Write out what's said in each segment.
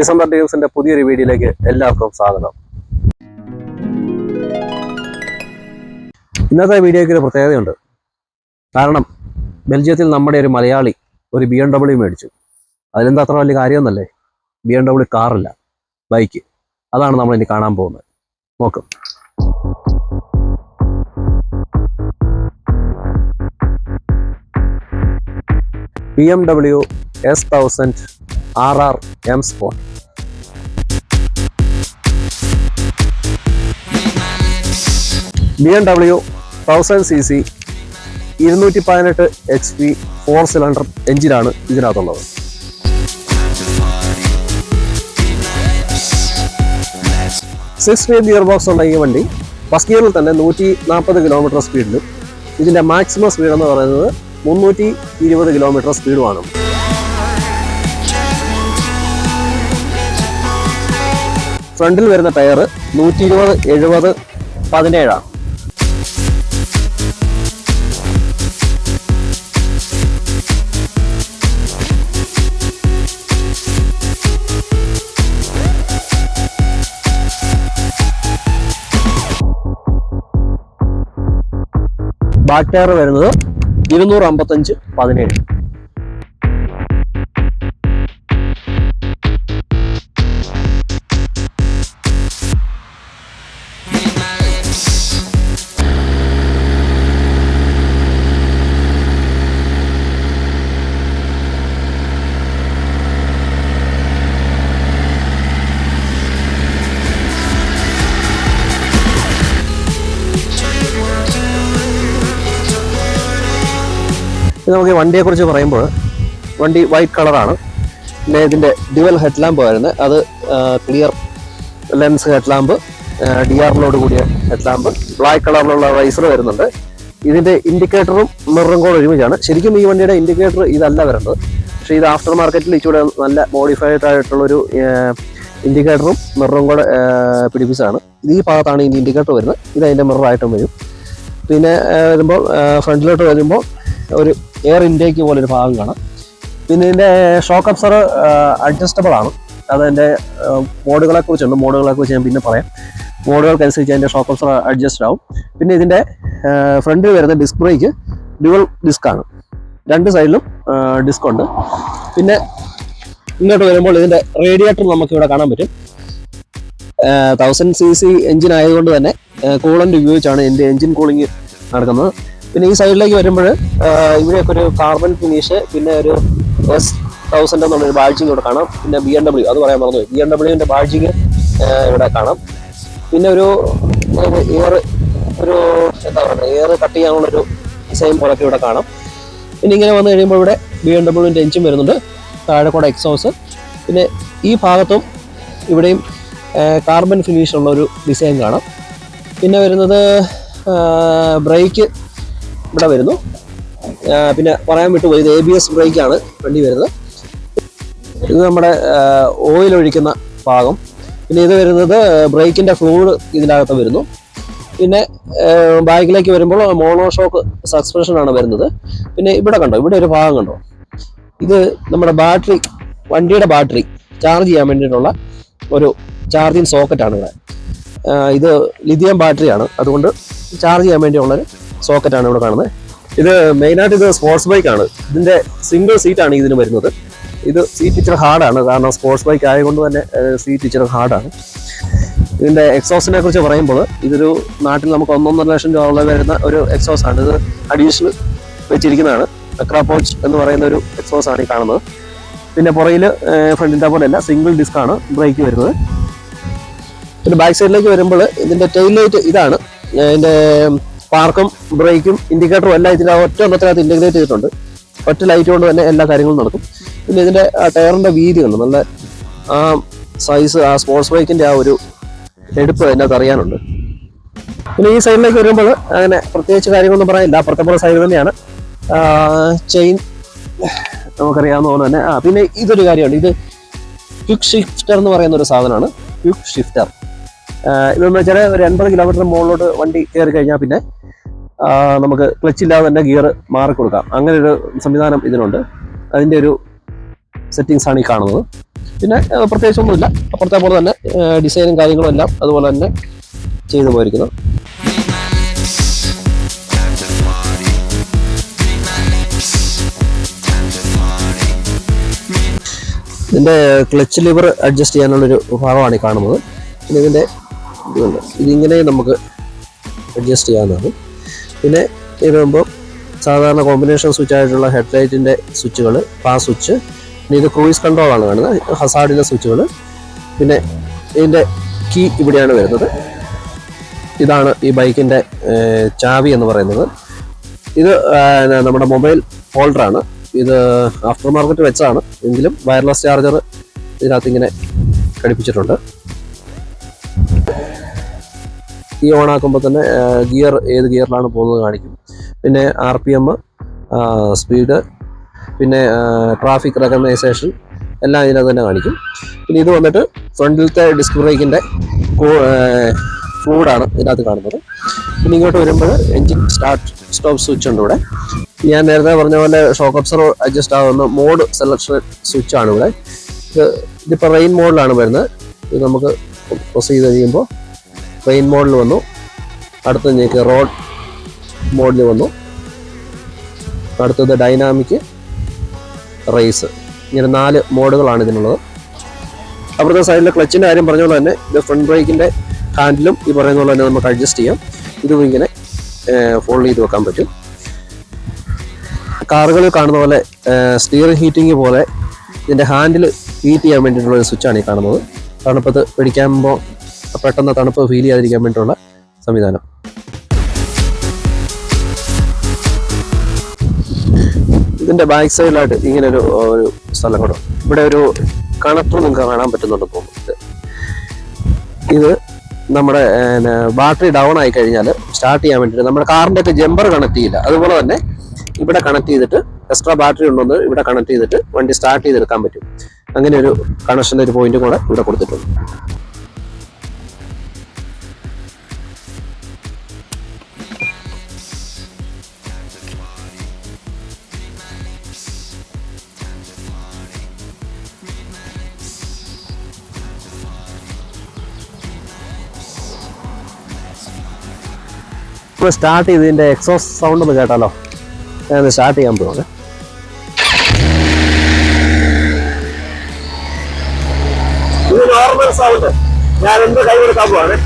December ഡ്രീംസിന്റെ പുതിയൊരു വീഡിയോയിലേക്ക് എല്ലാവർക്കും സ്വാഗതം. ഇന്നത്തെ വീഡിയോയ്ക്ക് ഒരു പ്രത്യേകതയുണ്ട്. കാരണം ബെൽജിയത്തിൽ നമ്മുടെ ഒരു മലയാളി ഒരു BMW മേടിച്ചു. അതിലെന്താ അത്ര വലിയ കാര്യമൊന്നല്ലേ? BMW കാറില്ല, bike. അതാണ് നമ്മൾ ഇനി കാണാൻ പോകുന്നത്. നോക്കും. BMW S1000 RR M Sport. BMW 1000cc 218 HP 4 cylinder എഞ്ചിനാണ് ഇതിനകത്തുള്ളത്. സിക്സ് സ്പീഡ് ഗിയർ ബോക്സ് ഉള്ള ഈ വണ്ടി ഫസ്റ്റ് ഗിയറിൽ തന്നെ 140 കിലോമീറ്റർ സ്പീഡിലും ഇതിൻ്റെ മാക്സിമം സ്പീഡ് എന്ന് പറയുന്നത് 320 കിലോമീറ്റർ സ്പീഡുമാണ്. ഫ്രണ്ടിൽ വരുന്ന ടയർ 120, 70, 17. ബാക്ക് ടയർ വരുന്നത് 255, 17. നമുക്ക് വണ്ടിയെക്കുറിച്ച് പറയുമ്പോൾ വണ്ടി വൈറ്റ് കളറാണ്. പിന്നെ ഇതിൻ്റെ ഡ്യുവൽ ഹെഡ് ലാമ്പ് വരുന്നത്, അത് ക്ലിയർ ലെൻസ് ഹെഡ് ലാമ്പ്, DRLോട് കൂടിയ ഹെഡ് ലാമ്പ്, ബ്ലാക്ക് കളറിലുള്ള വൈസർ വരുന്നുണ്ട്. ഇതിൻ്റെ ഇൻഡിക്കേറ്ററും മിററും കൂടെ ഒരുമിച്ചാണ്. ശരിക്കും ഈ വണ്ടിയുടെ ഇൻഡിക്കേറ്റർ ഇതല്ല വരുന്നത്, പക്ഷേ ഇത് ആഫ്റ്റർ മാർക്കറ്റിൽ ഇച്ചിരി നല്ല മോഡിഫൈഡ് ആയിട്ടുള്ളൊരു ഇൻഡിക്കേറ്ററും മിററും കൂടെ പിടിപ്പിച്ചതാണ്. ഇത് ഈ ഭാഗത്താണ് ഇതിൻ്റെ ഇൻഡിക്കേറ്റർ വരുന്നത്, ഇത് അതിൻ്റെ മിററായിട്ടും വരും. പിന്നെ വരുമ്പോൾ ഫ്രണ്ടിലോട്ട് വരുമ്പോൾ ഒരു എയർ ഇൻടേക്ക് പോലൊരു ഭാഗം കാണാം. പിന്നെ ഇതിൻ്റെ ഷോക്ക് അബ്സർ അഡ്ജസ്റ്റബിൾ ആണ്. അതിൻ്റെ മോഡുകളെക്കുറിച്ച് ഞാൻ പിന്നെ പറയാം. മോഡുകൾക്കനുസരിച്ച് അതിൻ്റെ ഷോക്ക് അബ്സർ അഡ്ജസ്റ്റ് ആവും. പിന്നെ ഇതിൻ്റെ ഫ്രണ്ടിൽ വരുന്ന ഡിസ്ക് ബ്രേക്ക് ഡ്യുവൽ ഡിസ്ക്കാണ്, രണ്ട് സൈഡിലും ഡിസ്ക് ഉണ്ട്. പിന്നെ ഇങ്ങോട്ട് വരുമ്പോൾ ഇതിൻ്റെ റേഡിയേറ്റർ നമുക്കിവിടെ കാണാൻ പറ്റും. 1000cc എഞ്ചിൻ ആയതുകൊണ്ട് തന്നെ കൂളൻ്റ് ഉപയോഗിച്ചാണ് എൻ്റെ എഞ്ചിൻ കൂളിംഗ് നടക്കുന്നത്. പിന്നെ ഈ സൈഡിലേക്ക് വരുമ്പോൾ ഇവിടെയൊക്കെ ഒരു കാർബൺ ഫിനിഷ്, പിന്നെ ഒരു S1000 എന്നുള്ളൊരു ബാഡ്ജിങ് ഇവിടെ കാണാം. പിന്നെ BMW, അത് പറയാൻ മറന്നുപോയി, BMWൻ്റെ ബാഡ്ജിങ് ഇവിടെ കാണാം. പിന്നെ ഒരു എയർ കട്ട് ചെയ്യാനുള്ളൊരു ഡിസൈൻ പോലൊക്കെ ഇവിടെ കാണാം. പിന്നെ ഇങ്ങനെ വന്നു കഴിയുമ്പോൾ ഇവിടെ BMWൻ്റെ എഞ്ചിൻ വരുന്നുണ്ട്, താഴെ കൂടെ എക്സോസ്. പിന്നെ ഈ ഭാഗത്തും ഇവിടെയും കാർബൺ ഫിനിഷ് ഉള്ള ഒരു ഡിസൈൻ കാണാം. പിന്നെ വരുന്നത് ബ്രേക്ക് ഇവിടെ വരുന്നു. പിന്നെ പറയാൻ വിട്ടുപോയി, ഇത് ABS ബ്രേക്കാണ് വണ്ടി വരുന്നത്. ഇത് നമ്മുടെ ഓയിൽ ഒഴിക്കുന്ന ഭാഗം. പിന്നെ ഇത് വരുന്നത് ബ്രേക്കിൻ്റെ ഫ്ലൂയിഡ് ഇതിനകത്ത് വരുന്നു. പിന്നെ ബാക്കിലേക്ക് വരുമ്പോൾ മോണോഷോക്ക് സസ്പെൻഷനാണ് വരുന്നത്. പിന്നെ ഇവിടെ കണ്ടോ, ഇവിടെ ഒരു ഭാഗം കണ്ടോ, ഇത് നമ്മുടെ ബാറ്ററി, വണ്ടിയുടെ ബാറ്ററി ചാർജ് ചെയ്യാൻ വേണ്ടിയിട്ടുള്ള ഒരു ചാർജിങ് സോക്കറ്റാണ് ഇവിടെ. ഇത് ലിഥിയം ബാറ്ററിയാണ്, അതുകൊണ്ട് ചാർജ് ചെയ്യാൻ വേണ്ടിയുള്ളൊരു സോക്കറ്റാണ് ഇവിടെ കാണുന്നത്. ഇത് മെയിനായിട്ട് ഇത് സ്പോർട്സ് ബൈക്കാണ്. ഇതിൻ്റെ സിംഗിൾ സീറ്റാണ് ഇതിന് വരുന്നത്. ഇത് സീറ്റ് ഇച്ചിരി ഹാർഡാണ്, കാരണം സ്പോർട്സ് ബൈക്ക് ആയതുകൊണ്ട് തന്നെ സീറ്റ് ഇച്ചിരി ഹാർഡാണ്. ഇതിൻ്റെ എക്സോസിനെ കുറിച്ച് പറയുമ്പോൾ ഇതൊരു നാട്ടിൽ നമുക്ക് 1.5 ലക്ഷം രൂപ വരുന്ന ഒരു എക്സോസ് ആണ്. ഇത് അഡീഷണൽ വെച്ചിരിക്കുന്നതാണ്. അക്രാപോച്ച് എന്ന് പറയുന്ന ഒരു എക്സോസ് ആണ് ഈ കാണുന്നത്. പിന്നെ പുറയിൽ ഫ്രണ്ടിൻ്റെ പോലെയല്ല, സിംഗിൾ ഡിസ്ക്കാണ് ബ്രേക്ക് വരുന്നത്. പിന്നെ ബാക്ക് സൈഡിലേക്ക് വരുമ്പോൾ ഇതിൻ്റെ ടെയിൽ ലൈറ്റ് ഇതാണ്. ഇതിൻ്റെ പാർക്കും ബ്രേക്കും ഇൻഡിക്കേറ്ററും എല്ലാം ഇതിൻ്റെ ഒറ്റ എണ്ണത്തിനകത്ത് ഇൻറ്റഗ്രേറ്റ് ചെയ്തിട്ടുണ്ട്. ഒറ്റ ലൈറ്റ് കൊണ്ട് തന്നെ എല്ലാ കാര്യങ്ങളും നടക്കും. പിന്നെ ഇതിൻ്റെ ടയറിൻ്റെ വീതി ഉണ്ട്, നല്ല ആ സൈസ്, ആ സ്പോർട്സ് ബൈക്കിൻ്റെ ആ ഒരു എടുപ്പ് അതിനകത്ത് അറിയാനുണ്ട്. പിന്നെ ഈ സൈഡിലേക്ക് വരുമ്പോൾ അങ്ങനെ പ്രത്യേകിച്ച് കാര്യങ്ങളൊന്നും പറയാനില്ല, അപ്പുറത്തെ സൈഡ് തന്നെയാണ്. ചെയിൻ നമുക്കറിയാവുന്ന പോലെ തന്നെ. പിന്നെ ഇതൊരു കാര്യമാണ്, ഇത് ക്വിക്ക് ഷിഫ്റ്റർ എന്ന് പറയുന്ന ഒരു സാധനമാണ്. ക്വിക്ക് ഷിഫ്റ്റർ ഇതെന്ന് വെച്ചാൽ ഒരു 80 കിലോമീറ്റർ മുകളിലോട്ട് വണ്ടി കയറി കഴിഞ്ഞാൽ പിന്നെ നമുക്ക് ക്ലച്ച് ഇല്ലാതെ തന്നെ ഗിയർ മാറി കൊടുക്കാം. അങ്ങനെ ഒരു സംവിധാനം ഇതിനുണ്ട്. അതിൻ്റെ ഒരു സെറ്റിങ്സ് ആണ് ഈ കാണുന്നത്. പിന്നെ പ്രത്യേകിച്ചൊന്നുമില്ല, അപ്പുറത്തെ പോലെ തന്നെ ഡിസൈനും കാര്യങ്ങളും എല്ലാം അതുപോലെ തന്നെ ചെയ്തു പോയിരിക്കുന്നു. ഇതിൻ്റെ ക്ലച്ച് ലിവർ അഡ്ജസ്റ്റ് ചെയ്യാനുള്ളൊരു ഭാഗമാണ് ഈ കാണുന്നത്. പിന്നെ ഇതിങ്ങനെ നമുക്ക് അഡ്ജസ്റ്റ് ചെയ്യാവുന്നതാണ്. പിന്നെ ഇതാകുമ്പോൾ സാധാരണ കോമ്പിനേഷൻ സ്വിച്ച് ആയിട്ടുള്ള ഹെഡ്ലൈറ്റിൻ്റെ സ്വിച്ചുകൾ, പാസ് സ്വിച്ച്, പിന്നെ ഇത് ക്രൂയിസ് കൺട്രോളാണ് കാണുന്നത്, ഹസാർഡിൻ്റെ സ്വിച്ചുകൾ. പിന്നെ ഇതിൻ്റെ കീ ഇവിടെയാണ് വരുന്നത്. ഇതാണ് ഈ ബൈക്കിൻ്റെ ചാവി എന്ന് പറയുന്നത്. ഇത് നമ്മുടെ മൊബൈൽ ഹോൾഡറാണ്. ഇത് ആഫ്റ്റർ മാർക്കറ്റ് വെച്ചതാണ്, എങ്കിലും വയർലെസ് ചാർജർ ഇതിനകത്ത് ഇങ്ങനെ ഘടിപ്പിച്ചിട്ടുണ്ട്. കീ ഓൺ ആക്കുമ്പോൾ തന്നെ ഗിയർ ഏത് ഗിയറിലാണ് പോകുന്നത് കാണിക്കും. പിന്നെ RPM, സ്പീഡ്, പിന്നെ ട്രാഫിക് റെക്കഗ്നൈസേഷൻ എല്ലാം ഇതിനകത്ത് തന്നെ കാണിക്കും. പിന്നെ ഇത് വന്നിട്ട് ഫ്രണ്ടിലത്തെ ഡിസ്ക് ബ്രേക്കിൻ്റെ ഫ്ലൂയിഡാണ് ഇതിനകത്ത് കാണുന്നത്. പിന്നെ ഇങ്ങോട്ട് വരുമ്പോൾ എൻജിൻ സ്റ്റാർട്ട് സ്റ്റോപ്പ് സ്വിച്ച് ഉണ്ട് ഇവിടെ. ഞാൻ നേരത്തെ പറഞ്ഞ പോലെ ഷോക്ക് അബ്സർവർ അഡ്ജസ്റ്റ് ആവുന്ന മോഡ് സെലക്ഷൻ സ്വിച്ചാണ് ഇവിടെ. ഇതിപ്പോൾ റെയിൻ മോഡിലാണ് വരുന്നത്. ഇത് നമുക്ക് പ്രസ് ചെയ്ത് കഴിയുമ്പോൾ റെയിൻ മോഡിൽ വന്നു. അടുത്ത ഞെക്ക് റോഡ് മോഡിൽ വന്നു. അടുത്തത് ഡൈനാമിക്, റേസ്. ഇങ്ങനെ 4 മോഡുകളാണ് ഇതിനുള്ളത്. അപ്പുറത്തെ സൈഡിലെ ക്ലച്ചിൻ്റെ കാര്യം പറഞ്ഞ പോലെ തന്നെ ഇത് ഫ്രണ്ട് ബ്രേക്കിൻ്റെ ഹാൻഡിലും ഈ പറയുന്ന പോലെ തന്നെ നമുക്ക് അഡ്ജസ്റ്റ് ചെയ്യാം. ഇതും ഇങ്ങനെ ഫോൾഡ് ചെയ്ത് വെക്കാൻ പറ്റും. കാറുകളിൽ കാണുന്ന പോലെ സ്റ്റിയറിംഗ് ഹീറ്റിംഗ് പോലെ ഇതിൻ്റെ ഹാൻഡിൽ ഹീറ്റ് ചെയ്യാൻ വേണ്ടിയിട്ടുള്ള ഒരു സ്വിച്ചാണ് ഈ കാണുന്നത്. തണുപ്പത്ത് പിടിക്കുമ്പോൾ പെട്ടെന്ന് തണുപ്പ് ഫീൽ ചെയ്യാതിരിക്കാൻ വേണ്ടിയിട്ടുള്ള സംവിധാനം. ഇതിൻ്റെ ബാക്ക് സൈഡിലായിട്ട് ഇങ്ങനെ ഒരു സ്ഥലം കൂടെ, ഇവിടെ ഒരു കണക്ടർ നിങ്ങൾക്ക് കാണാൻ പറ്റുന്നുണ്ട് തോന്നുന്നത്. ഇത് നമ്മുടെ ബാറ്ററി ഡൗൺ ആയി കഴിഞ്ഞാൽ സ്റ്റാർട്ട് ചെയ്യാൻ വേണ്ടിയിട്ട് നമ്മുടെ കാറിൻ്റെ ഒക്കെ ജമ്പർ കണക്ട് ചെയ്യില്ല, അതുപോലെ തന്നെ ഇവിടെ കണക്ട് ചെയ്തിട്ട് എക്സ്ട്രാ ബാറ്ററി ഉണ്ടെന്ന് ഇവിടെ കണക്ട് ചെയ്തിട്ട് വണ്ടി സ്റ്റാർട്ട് ചെയ്തെടുക്കാൻ പറ്റും. അങ്ങനെ ഒരു കണക്ഷൻ്റെ ഒരു പോയിന്റ് കൂടെ ഇവിടെ കൊടുത്തിട്ടുണ്ട്. ഇപ്പോൾ സ്റ്റാർട്ട് ചെയ്ത് ഇതിൻ്റെ എക്സോസ് സൗണ്ട് ഒന്ന് കേട്ടാലോ? ഞാൻ സ്റ്റാർട്ട് ചെയ്യാൻ പോകുന്നത്. ഇത് നോർമൽ സൗണ്ട്. ഞാൻ എന്ത് കൈ കൊടുക്കാൻ പോവാണ്.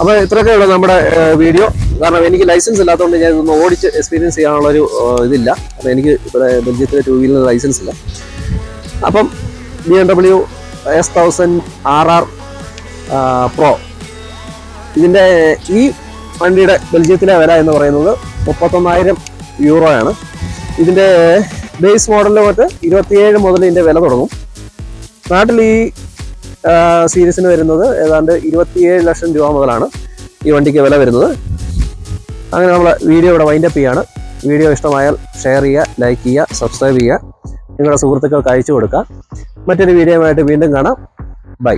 അപ്പോൾ ഇത്രയൊക്കെ ഉള്ളൂ നമ്മുടെ വീഡിയോ. കാരണം എനിക്ക് ലൈസൻസ് ഇല്ലാത്തതുകൊണ്ട് ഞാൻ ഇതൊന്ന് ഓടിച്ച് എക്സ്പീരിയൻസ് ചെയ്യാനുള്ളൊരു ഇതില്ല. അപ്പോൾ എനിക്ക് ഇവിടെ ബെൽജിയത്തിലെ 2 വീലർ ലൈസൻസ് ഇല്ല. അപ്പം BMW S1000 RR Pro ഇതിൻ്റെ ഈ വണ്ടിയുടെ ബെൽജിയത്തിലെ വില എന്ന് പറയുന്നത് 31,000 യൂറോയാണ്. ഇതിൻ്റെ ബേസ് മോഡലിൽ മറ്റ് 27 മുതൽ ഇതിൻ്റെ വില തുടങ്ങും. നാട്ടിൽ ഈ സീരീസിന് വരുന്നത് ഏതാണ്ട് 27 ലക്ഷം രൂപ മുതലാണ് ഈ വണ്ടിക്ക് വില വരുന്നത്. അങ്ങനെ നമ്മൾ വീഡിയോ ഇവിടെ വൈൻഡപ്പ് ചെയ്യാണ്. വീഡിയോ ഇഷ്ടമായാൽ ഷെയർ ചെയ്യുക, ലൈക്ക് ചെയ്യുക, സബ്സ്ക്രൈബ് ചെയ്യുക, നിങ്ങളുടെ സുഹൃത്തുക്കൾക്ക് അയച്ചു കൊടുക്കുക. മറ്റൊരു വീഡിയോയുമായിട്ട് വീണ്ടും കാണാം. ബൈ.